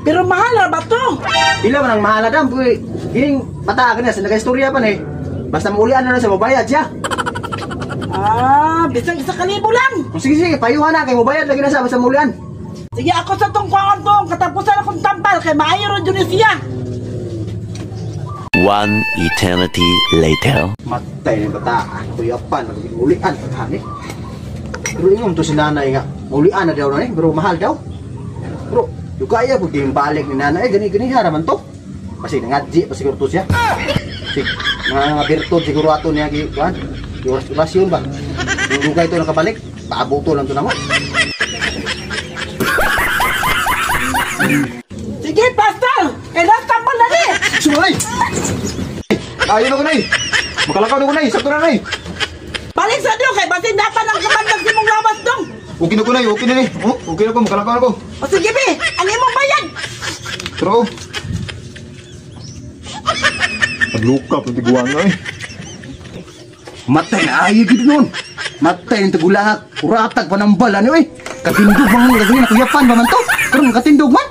Pero mahal ba to? Ila man ang mahala dam, puy. Gining mata ka na sa nag-istorya pa ni. Basta maulian na sa mabayad siya. Bisang 1,000 lang. O sige sige, payuhan na kay mabayad lagi na sa basta maulian. Sige ako sa tong kuhaan tong katapusan akong tampal kay maayo ro jud siya. One eternity later. Matay ni bata. Kuya pan magulian pagkani. Pero ingon to si nanay nga, maulian na daw na pero mahal daw. Bro, yung kaya po yung balik ni nanay, gani-gani haraman to. Kasi nangadji pa siguro to siya. Sige, mga birtud siguro ato niya kuan. Yung orasyon ba? Yung lugay to nakabalik, paabuto lang to na mo. Sige, pastor. Last tampal na ni. Sumunay! Ayaw na ko na eh! Makalakaw na ko na eh! Sakto na na eh! Balik sa diyo kay basin dapat ang kabandag si mong lawas dong. Okay na ko na eh! Okay na eh! Oh, okay na ko! Makalakaw na ko! O sige be, ang imong bayad. Pero... Paglukap ng tiguan na eh. Matay na ayaw gito nun! Matay ng tagulangak! Kuratag panambala niyo eh! Katindog mga gagawin na kuyapan ba man to? Karong katindog man!